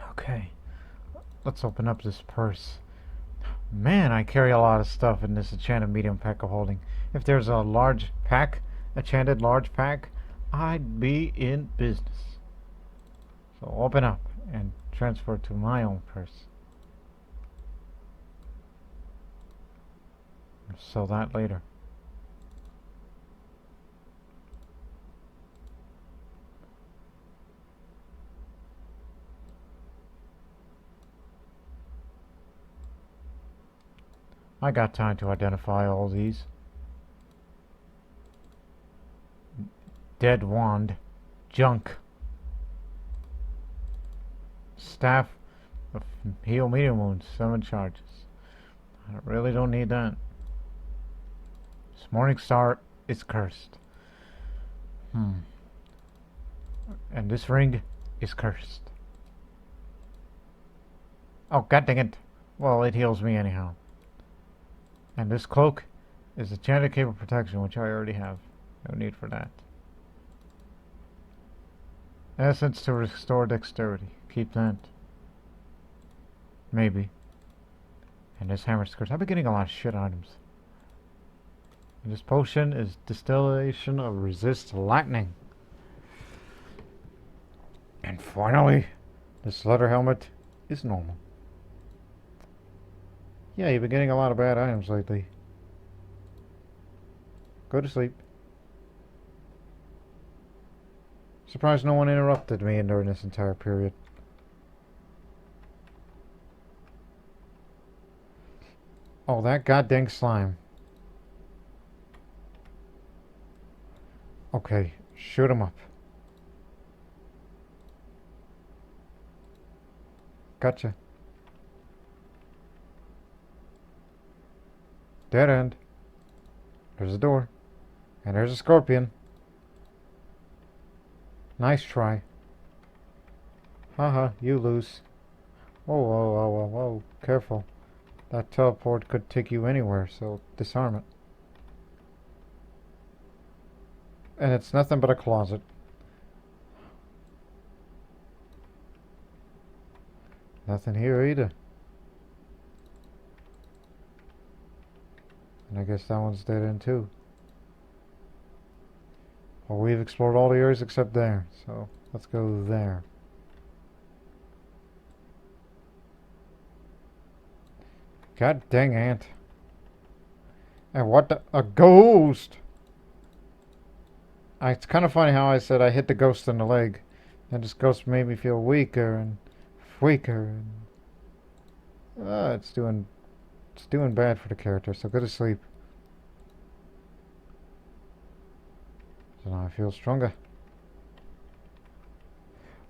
Okay, let's open up this purse. Man, I carry a lot of stuff in this enchanted medium pack of holding. If there's a large pack, enchanted large pack, I'd be in business. So open up and transfer to my own purse. Sell that later. I got time to identify all these. Dead wand. Junk. Staff of heal medium wounds. 7 charges. I really don't need that. This morning star is cursed. And this ring is cursed. Oh, god dang it. Well, it heals me anyhow. And this cloak is enchanted cable protection, which I already have. No need for that. Essence to restore dexterity. Keep that. Maybe. And this hammer skirts. I've been getting a lot of shit items. And this potion is distillation of resist lightning. And finally, this leather helmet is normal. Yeah, you've been getting a lot of bad items lately. Go to sleep. Surprised no one interrupted me during this entire period. Oh, that goddamn slime. Okay, shoot him up. Gotcha. Dead end. There's a door. And there's a scorpion. Nice try. Haha, you lose. Whoa, whoa, whoa, whoa, whoa. Careful. That teleport could take you anywhere, so disarm it. And it's nothing but a closet. Nothing here either. And I guess that one's dead end too. Well, we've explored all the areas except there, so let's go there. God dang ant. And what the? A ghost! It's kind of funny how I said I hit the ghost in the leg. And this ghost made me feel weaker and weaker. And, it's doing bad for the character, so go to sleep. So now I feel stronger.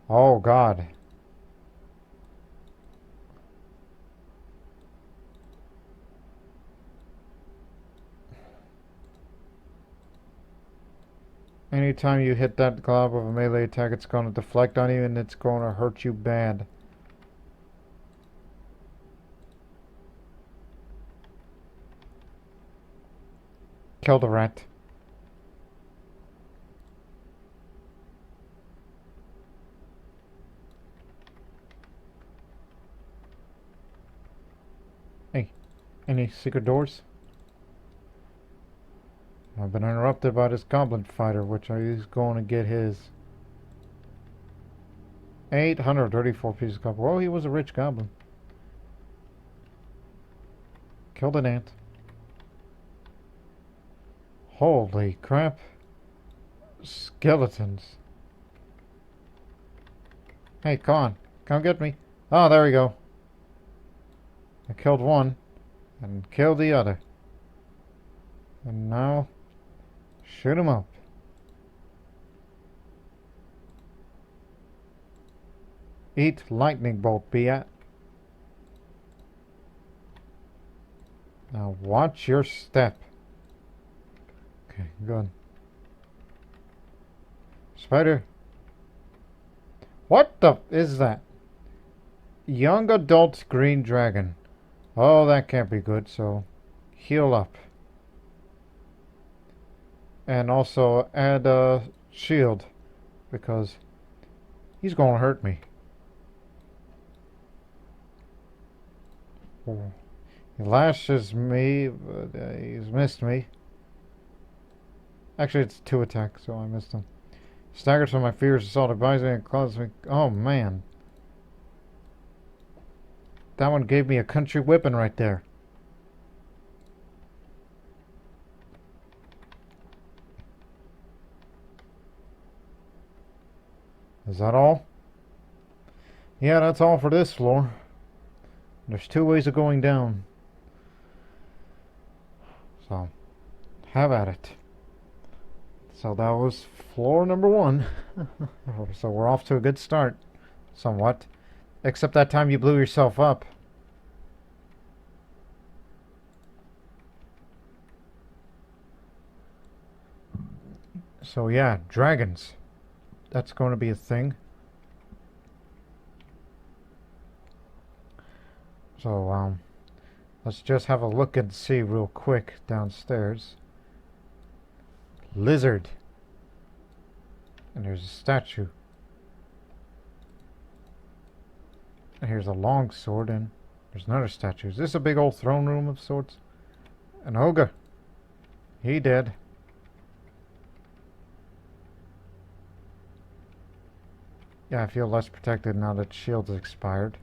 Oh God. Anytime you hit that glob of a melee attack, it's going to deflect on you and it's going to hurt you bad. Kill the rat. Hey, any secret doors? I've been interrupted by this goblin fighter, which is going to get his 834 pieces of copper. Well, he was a rich goblin. Killed an ant. Holy crap. Skeletons. Hey, come on. Come get me. Oh, there we go. I killed one and killed the other. And now, shoot him up. Eat lightning bolt, Beat. Now watch your step. Okay, good. Spider. What the is that? Young adult green dragon. Oh, that can't be good, so heal up. And also add a shield, because he's gonna hurt me. Oh. He lashes me, but he's missed me. Actually, it's 2 attacks, so I missed him. Staggers from my fierce assault, advises me and causes me. Oh man. That one gave me a country whipping right there. Is that all? Yeah, that's all for this floor. There's 2 ways of going down. So, have at it. So that was floor number 1. So we're off to a good start. Somewhat. Except that time you blew yourself up. So yeah, dragons. That's going to be a thing. So, Let's just have a look and see real quick downstairs. Lizard. And there's a statue. And here's a long sword, and there's another statue. Is this a big old throne room of sorts? An ogre. He dead. Yeah, I feel less protected now that shield's expired.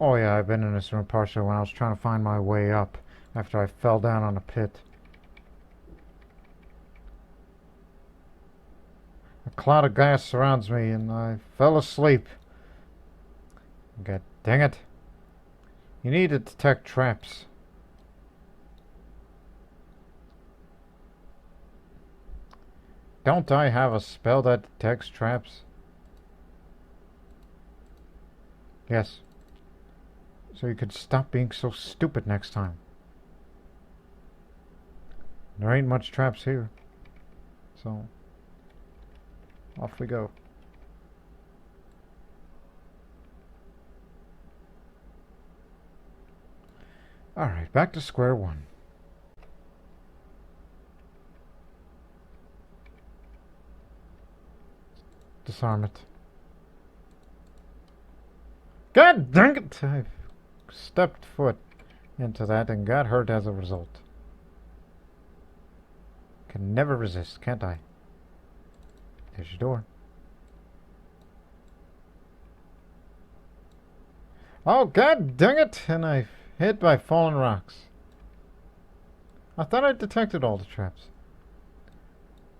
Oh yeah, I've been in this room partially when I was trying to find my way up after I fell down on a pit. A cloud of gas surrounds me and I fell asleep. God dang it. You need to detect traps. Don't I have a spell that detects traps? Yes. So you could stop being so stupid next time. There ain't much traps here. So, off we go. Alright, back to square one. Disarm it. God dang it! I stepped foot into that and got hurt as a result. Can never resist, can't I? There's your door. Oh, god dang it! And I hit by fallen rocks. I thought I detected all the traps.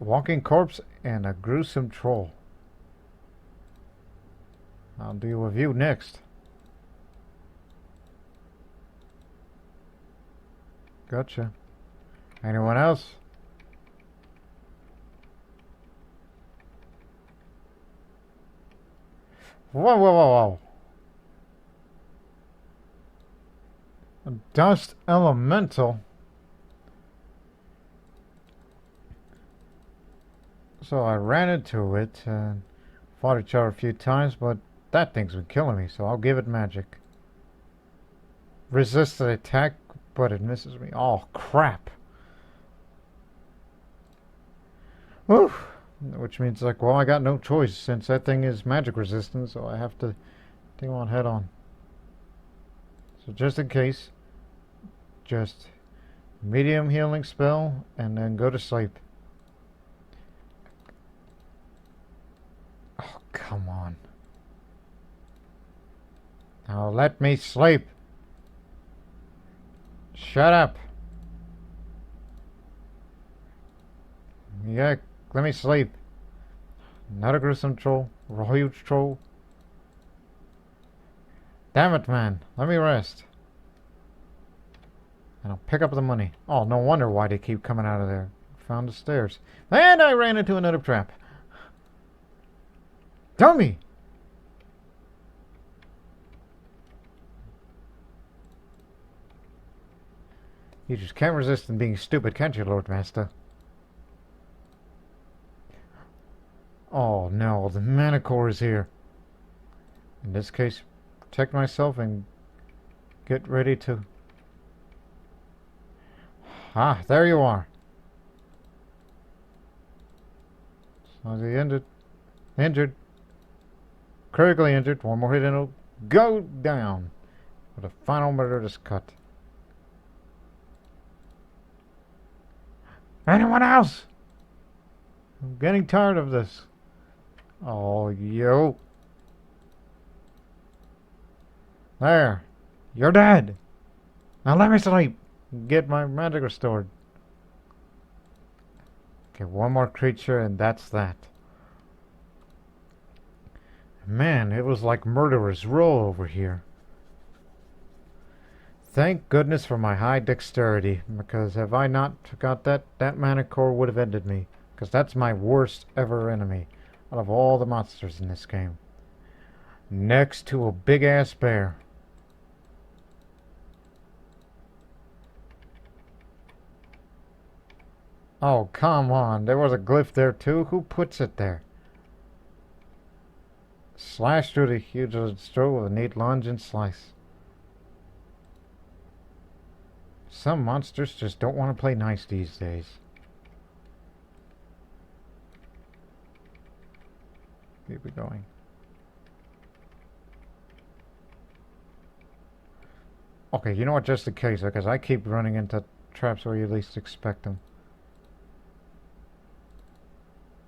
A walking corpse and a gruesome troll. I'll deal with you next. Gotcha. Anyone else? Whoa, whoa, whoa, whoa. A dust elemental? So I ran into it and fought each other a few times, but that thing's been killing me, so I'll give it magic. Resist the attack, but it misses me. Oh, crap. Whew. Which means, like, well, I got no choice since that thing is magic resistant, so I have to deal on head on. So just in case, just medium healing spell and then go to sleep. Oh, come on. Now let me sleep. Shut up. Yeah, let me sleep. Not a gruesome troll, a huge troll. Damn it, man. Let me rest. And I'll pick up the money. Oh, no wonder why they keep coming out of there. Found the stairs. And I ran into another trap. Dummy! You just can't resist in being stupid, can't you, Lord Master? Oh no, the Manticore is here. In this case, protect myself and get ready to... Ah, there you are. So the injured, critically injured, one more hit and it'll go down with a final murderous cut. Anyone else? I'm getting tired of this. Oh, you. There. You're dead. Now let me sleep. Get my magic restored. Okay, one more creature and that's that. Man, it was like Murderer's Row over here. Thank goodness for my high dexterity, because if I not got that Manticore would have ended me. Because that's my worst ever enemy out of all the monsters in this game. Next to a big-ass bear. Oh, come on. There was a glyph there too. Who puts it there? Slash through the huge stroke with a neat lunge and slice. Some monsters just don't want to play nice these days. Keep it going. Okay, you know what? Just in case, because I keep running into traps where you least expect them.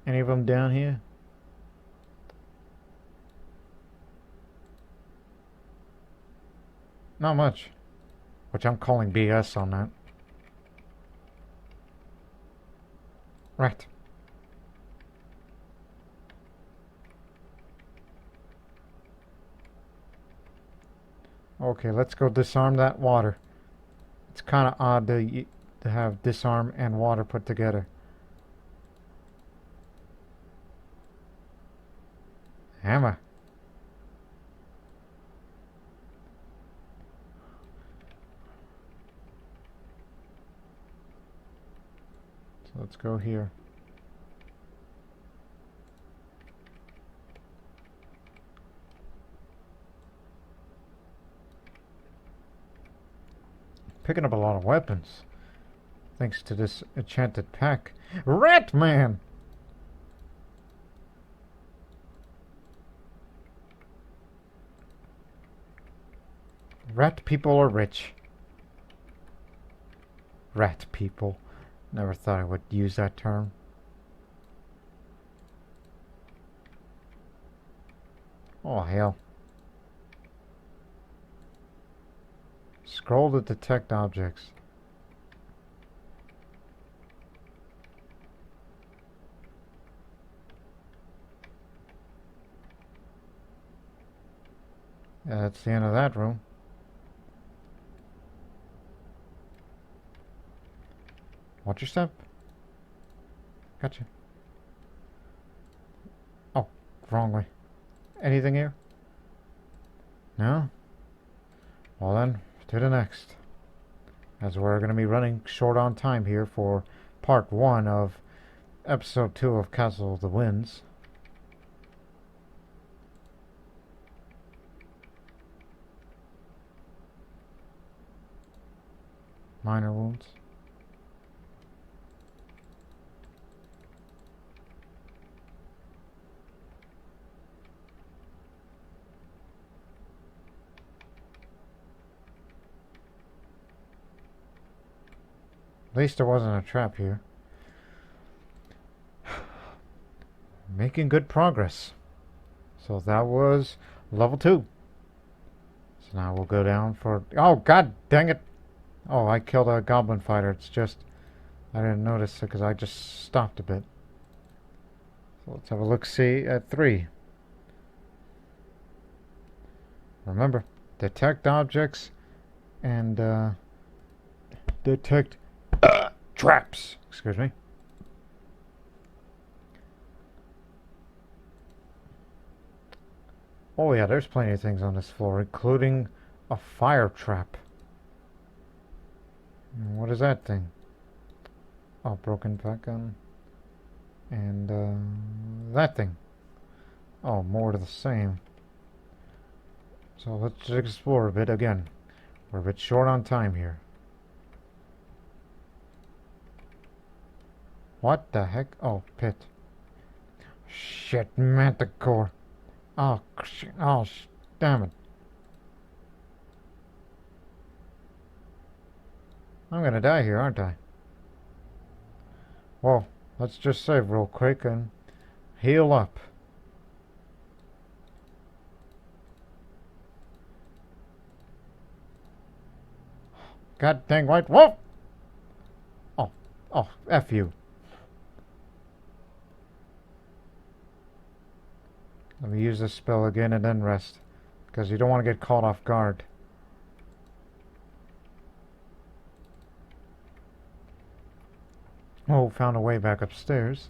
Any of them down here? Not much. Which I'm calling BS on that. Right. Okay, let's go disarm that water. It's kind of odd to have disarm and water put together. Hammer. So let's go here. Picking up a lot of weapons. Thanks to this enchanted pack. Ratman! Rat people are rich. Rat people. Never thought I would use that term. Oh, hell. Scroll to detect objects. Yeah, that's the end of that room. Watch your step. Gotcha. Oh, wrong way. Anything here? No? Well then, to the next. As we're going to be running short on time here for part 1 of episode 2 of Castle of the Winds. Minor wounds. At least there wasn't a trap here. Making good progress. So that was level 2. So now we'll go down for... Oh, god dang it! Oh, I killed a goblin fighter. It's just... I didn't notice it because I just stopped a bit. So let's have a look-see at 3. Remember, detect objects and detect traps. Excuse me. Oh yeah, there's plenty of things on this floor, including a fire trap. What is that thing? Oh, broken shotgun. And that thing. Oh, more to the same. So let's explore a bit again. We're a bit short on time here. What the heck? Oh, pit. Shit, manticore. Oh, damn it. I'm gonna die here, aren't I? Well, let's just save real quick and heal up. God dang white wolf! Oh, F you. Let me use this spell again and then rest. Because you don't want to get caught off guard. Oh, found a way back upstairs.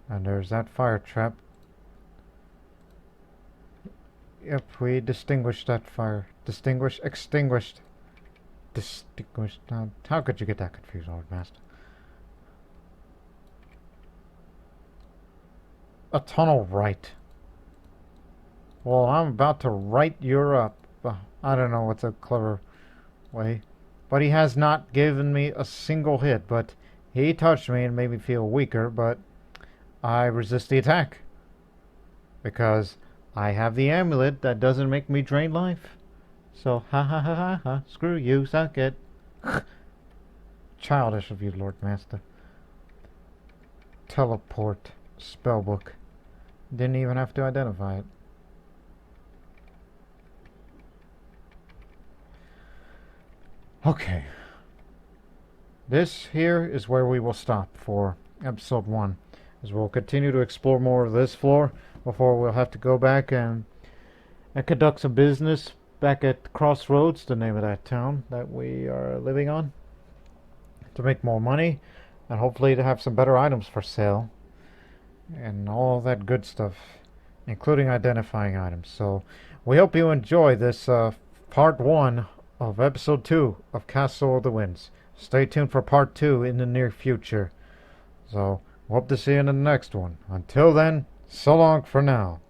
And there's that fire trap. Yep, we distinguished that fire. Extinguished. distinguished. How could you get that confused, Lord Master? A tunnel right. Well, I'm about to write you up. I don't know what's a clever way. But he has not given me a single hit. But he touched me and made me feel weaker. But I resist the attack. Because I have the amulet that doesn't make me drain life. So, ha ha ha ha ha. Screw you, suck it. Childish of you, Lord Master. Teleport spellbook. Didn't even have to identify it. Okay. This here is where we will stop for episode 1. As we'll continue to explore more of this floor before we'll have to go back and conduct some business back at Crossroads, the name of that town that we are living on, to make more money and hopefully to have some better items for sale and all that good stuff, including identifying items. So we hope you enjoy this part 1 of episode 2 of Castle of the Winds. Stay tuned for part 2 in the near future. So hope to see you in the next one. Until then, so long for now.